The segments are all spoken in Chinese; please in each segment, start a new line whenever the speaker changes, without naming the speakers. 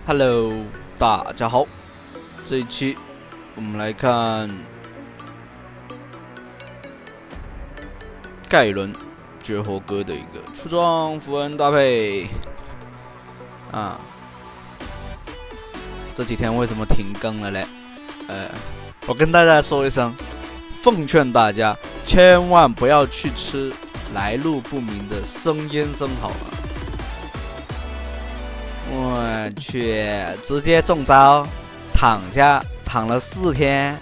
Hello， 大家好，这一期我们来看盖伦绝活哥的一个出装符文搭配啊。这几天为什么停更了嘞？我跟大家说一声，奉劝大家千万不要去吃来路不明的生腌生蚝啊！我去，直接中招，躺下躺了4天，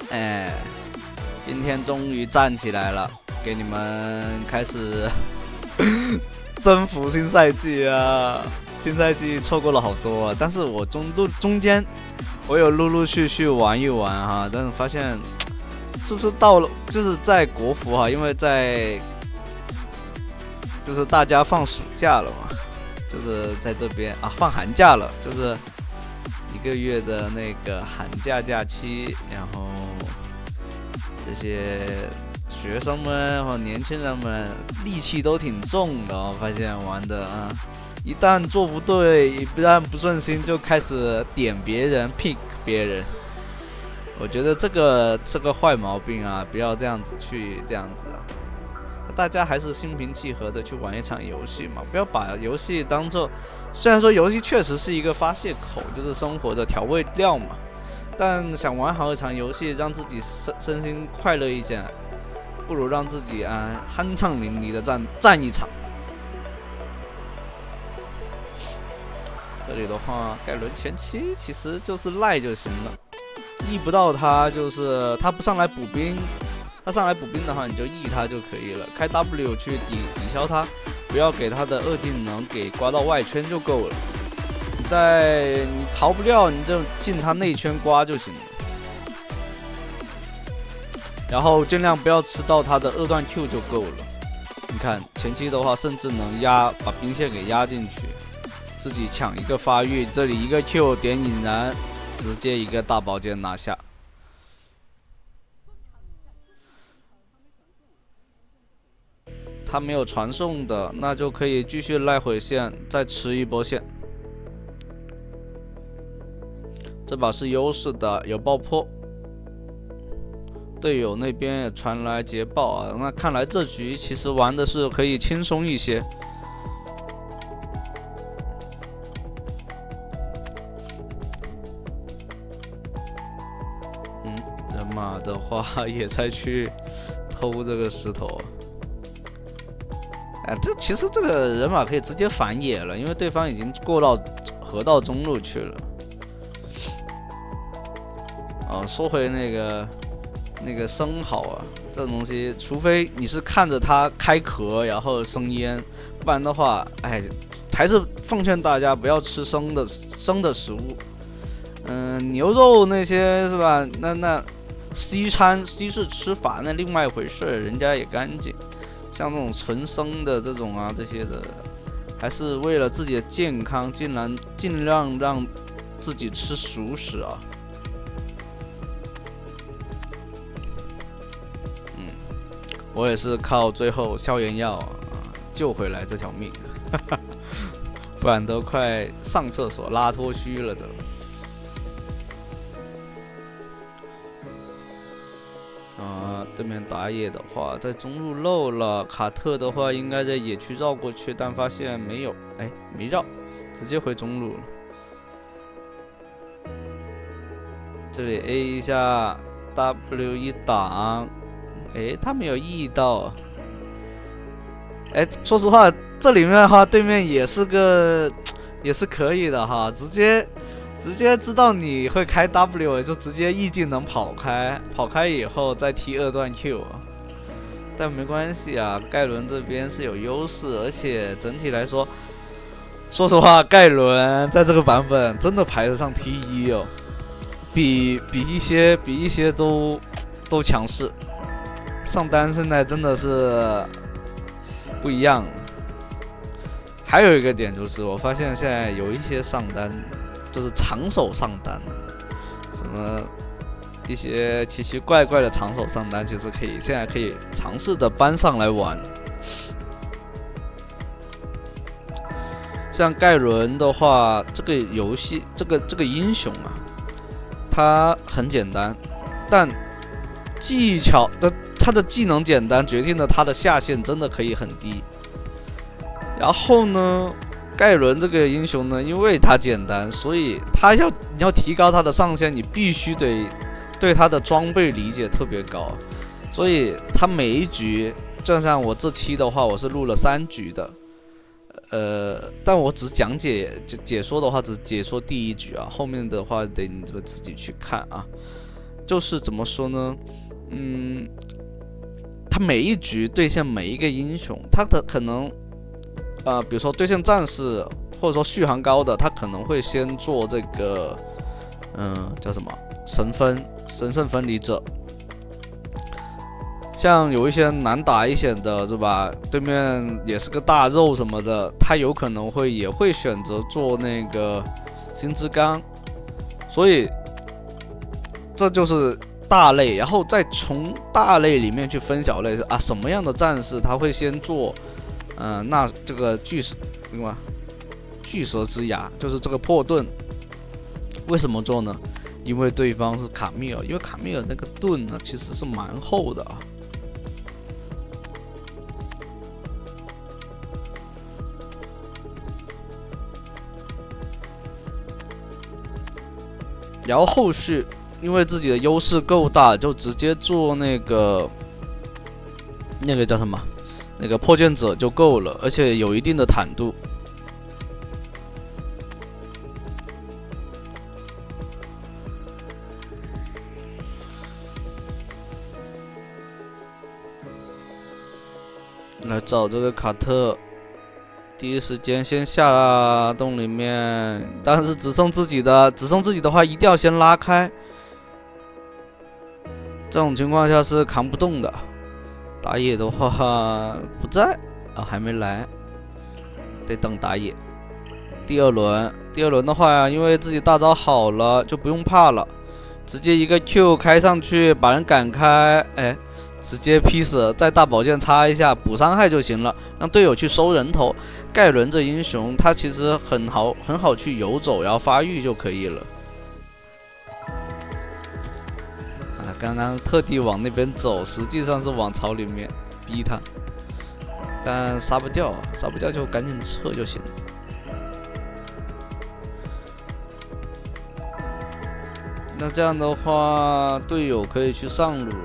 今天终于站起来了，给你们开始征服新赛季啊！新赛季错过了好多啊，但是我中间我有陆陆续续玩一玩哈，但是发现是不是到了就是在国服哈，因为就是大家放暑假了嘛。就是在这边啊，放寒假了，就是1个月的那个寒假假期，然后这些学生们或年轻人们戾气都挺重的哦，发现玩的啊，一旦做不对，一旦不顺心，就开始点别人 pick 别人。我觉得这个是个坏毛病啊，不要这样子啊。大家还是心平气和的去玩一场游戏嘛，不要把游戏当做，虽然说游戏确实是一个发泄口，就是生活的调味料嘛，但想玩好一场游戏，让自己身心快乐一些，不如让自己酣畅淋漓的战一场。这里的话，盖伦前期其实就是赖就行了，役不到他就是他不上来补兵。他上来补兵的话，你就役他就可以了，开 W 去抵消他，不要给他的2技能给刮到外圈就够了。你逃不掉，你就进他内圈刮就行了。然后尽量不要吃到他的2段 Q 就够了。你看前期的话，甚至能把兵线给压进去，自己抢一个发育，这里一个 Q 点引燃，直接一个大宝剑拿下。他没有传送的，那就可以继续赖回线，再吃一波线。这把是优势的，有爆破，队友那边也传来捷报啊，那看来这局其实玩的是可以轻松一些。人马的话也在去偷这个石头。其实这个人马可以直接反野了，因为对方已经过到河道中路去了。说回那个生蚝啊，这东西，除非你是看着它开壳然后生腌，不然的话，还是奉劝大家不要吃生的食物。牛肉那些是吧？那西式吃法那另外一回事，人家也干净。像这种纯生的这种这些的，还是为了自己的健康，尽量让自己吃熟食啊。我也是靠最后消炎药救回来这条命，不然都快上厕所拉脱虚了的。对面打野的话，在中路漏了，卡特的话应该在野区绕过去，但发现没有，没绕，直接回中路了。这里 A 一下 W 一挡，他没有 E 到。说实话，这里面的话，对面也是可以的哈，直接知道你会开 W， 就直接 E 技能跑开以后再踢2段 Q， 但没关系啊，盖伦这边是有优势，而且整体来说，说实话，盖伦在这个版本真的排得上 T1哦，比一些都强势，上单现在真的是不一样。还有一个点就是，我发现现在有一些上单。就是长手上单，什么一些奇奇怪怪的长手上单，其实现在可以尝试的搬上来玩。像盖伦的话，这个游戏这个英雄啊，他很简单，但技巧的他的技能简单，决定了他的下限真的可以很低。然后呢，盖伦这个英雄呢，因为他简单，所以你要提高他的上限，你必须得对他的装备理解特别高。所以他每一局，就像我这期的话，我是录了3局的。但我只讲解说的话，只解说第1局啊，后面的话得你们自己去看啊。就是怎么说呢？他每一局对线每一个英雄，他的可能比如说对线战士或者说续航高的，他可能会先做这个叫什么神圣分离者。像有一些难打一些的，是吧？对面也是个大肉什么的，他有可能也会选择做那个星之钢，所以这就是大类，然后再从大类里面去分小类啊，什么样的战士他会先做，那这个巨蛇之牙，就是这个破盾，为什么做呢？因为对方是卡密尔，因为卡密尔那个盾呢其实是蛮厚的啊。然后后续因为自己的优势够大，就直接做那个叫什么，那个破剑者就够了，而且有一定的坦度。来找这个卡特，第一时间先下洞里面，但是只剩自己的话，一定要先拉开。这种情况下是扛不动的。打野的话不在啊，还没来，得等打野。第二轮的话，因为自己大招好了，就不用怕了，直接一个 Q 开上去，把人赶开，直接劈死，再大宝剑插一下补伤害就行了，让队友去收人头。盖伦这英雄他其实很好去游走，然后发育就可以了。刚刚特地往那边走，实际上是往草里面逼他，但杀不掉就赶紧撤就行了。那这样的话，队友可以去上路了。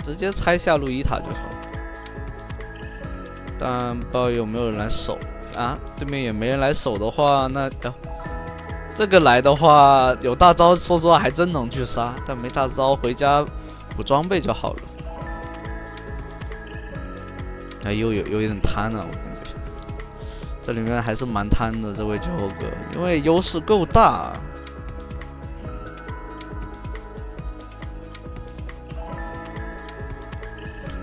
直接拆下路1塔就好了，但不知道有没有人来守啊？对面也没人来守的话，那这个来的话，有大招，说实话还真能去杀，但没大招，回家补装备就好了。有点贪了，我感觉这里面还是蛮贪的，这位绝活哥，因为优势够大。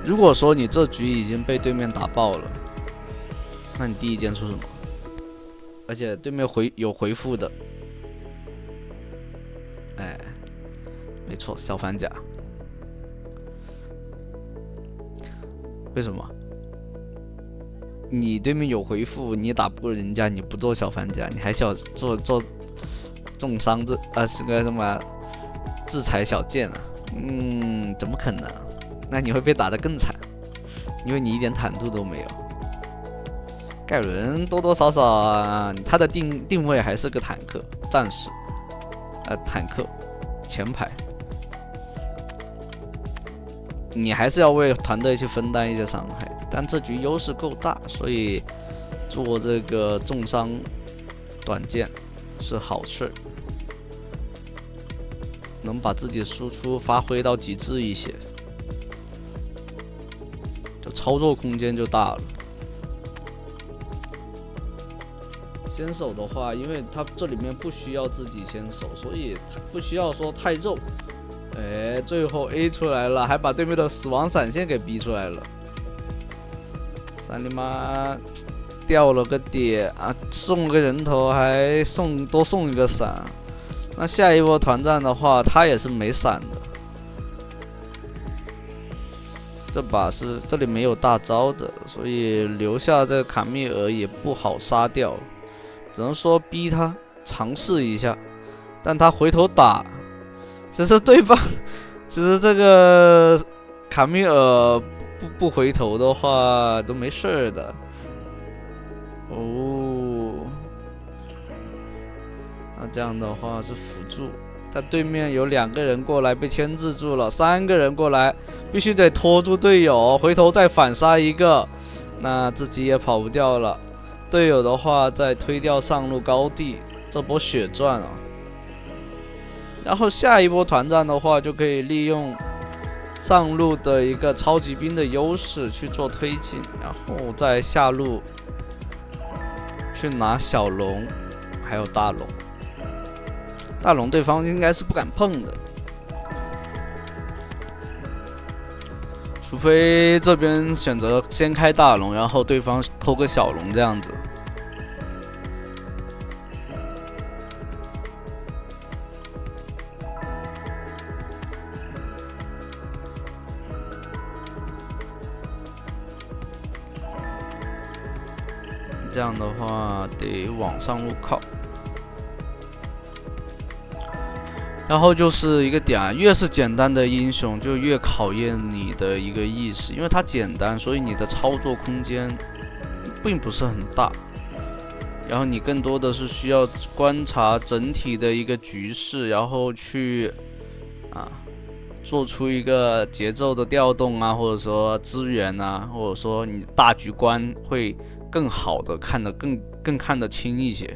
如果说你这局已经被对面打爆了，那你第一件出什么？而且对面有回复的，没错，小反甲。为什么？你对面有回复，你打不过人家，你不做小反甲，你还想做重伤是个什么制裁小剑啊？怎么可能？那你会被打得更惨，因为你一点坦度都没有。盖伦多多少少啊，他的定位还是个坦克战士，坦克前排，你还是要为团队去分担一些伤害的。但这局优势够大，所以做这个重伤短剑是好事，能把自己的输出发挥到极致一些。操作空间就大了。先手的话，因为他这里面不需要自己先手，所以不需要说太肉。最后 A 出来了，还把对面的死亡闪现给逼出来了。三你妈掉了个点啊，送个人头还多送一个闪。那下一波团战的话，他也是没闪的。这里没有大招的，所以留下这个卡密尔也不好杀掉，只能说逼他尝试一下。但他回头打，其实对方，其实这个卡密尔不回头的话都没事的。哦，那这样的话是辅助。但对面有2个人过来被牵制住了，3个人过来必须得拖住队友，回头再反杀一个，那自己也跑不掉了。队友的话再推掉上路高地，这波血赚啊。然后下一波团战的话，就可以利用上路的一个超级兵的优势去做推进，然后再下路去拿小龙还有大龙。大龙对方应该是不敢碰的，除非这边选择先开大龙，然后对方偷个小龙这样子。这样的话得往上路靠。然后就是一个点啊，越是简单的英雄就越考验你的一个意识，因为它简单，所以你的操作空间并不是很大，然后你更多的是需要观察整体的一个局势，然后去做出一个节奏的调动啊，或者说资源啊，或者说你大局观会更好的看得更看得清一些。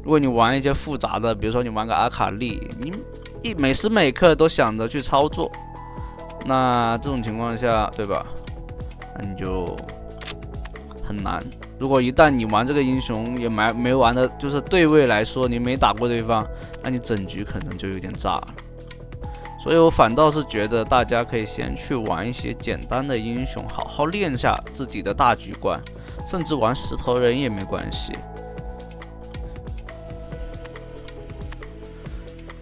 如果你玩一些复杂的，比如说你玩个阿卡丽，你每时每刻都想着去操作，那这种情况下，对吧？那你就很难。如果一旦你玩这个英雄也没玩的，就是对位来说你没打过对方，那你整局可能就有点炸了。所以我反倒是觉得大家可以先去玩一些简单的英雄，好好练下自己的大局观，甚至玩石头人也没关系。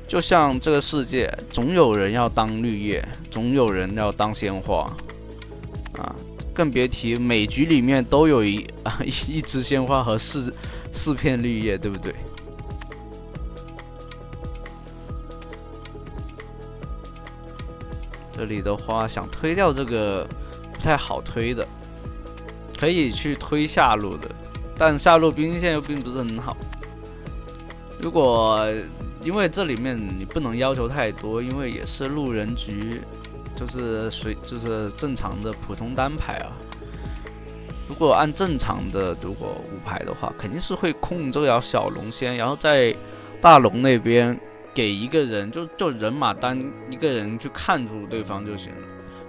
就像这个世界，总有人要当绿叶，总有人要当鲜花，更别提每局里面都有一支鲜花和四片绿叶，对不对？这里的话，想推掉这个不太好推的，可以去推下路的，但下路兵线又并不是很好。因为这里面你不能要求太多，因为也是路人局，就是正常的普通单排啊。如果按正常的，如果5排的话，肯定是会控这条小龙先，然后在大龙那边给一个人，就人马单一个人去看住对方就行了。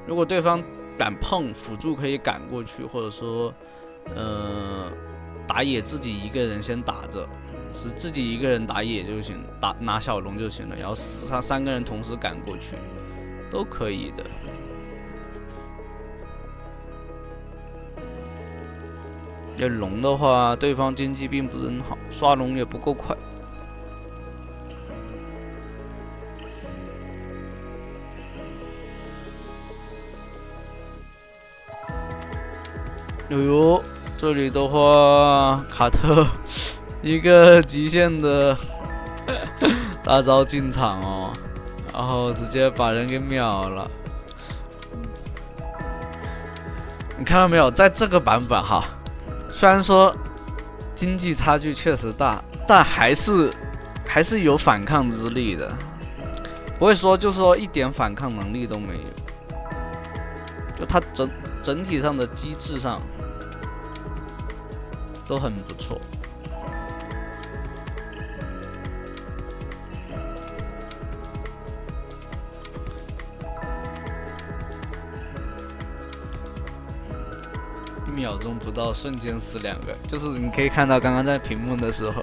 如果对方敢碰，辅助可以赶过去，或者说打野自己一个人先打着。是自己一个人打野就行，拿小龙就行了，然后3个人同时赶过去，都可以的。这龙的话，对方经济并不是很好，刷龙也不够快。哎呦，这里的话，卡特。一个极限的大招进场哦，然后直接把人给秒了。你看到没有？在这个版本哈，虽然说经济差距确实大，但还是有反抗之力的，不会说就是说一点反抗能力都没有。就它整体上的机制上都很不错。1秒钟不到，瞬间死2个，就是你可以看到刚刚在屏幕的时候，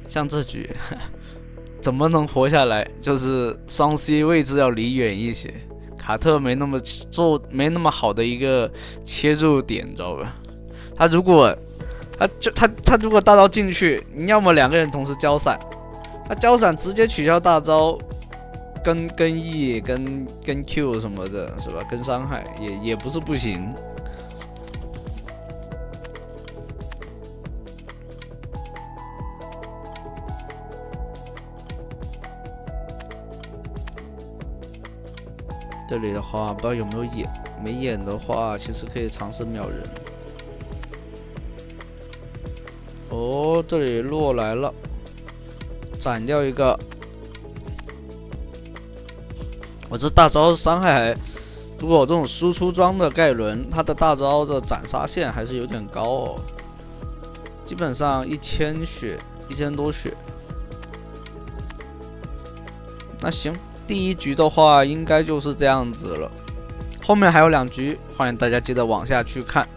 像这局怎么能活下来？就是双 C 位置要离远一些，卡特没那么好的一个切入点，你知道吧？他如果他如果大招进去，你要么2个人同时交闪，他交闪直接取消大招，跟 E 跟 Q 什么的，是吧？跟伤害也不是不行。这里的话，不知道有没有眼，没眼的话，其实可以尝试秒人。哦，这里落来了，斩掉一个。我这大招伤害还，如果我这种输出装的盖伦，他的大招的斩杀线还是有点高哦，基本上1000血，1000多血。那行。第1局的话，应该就是这样子了。后面还有2局，欢迎大家记得往下去看。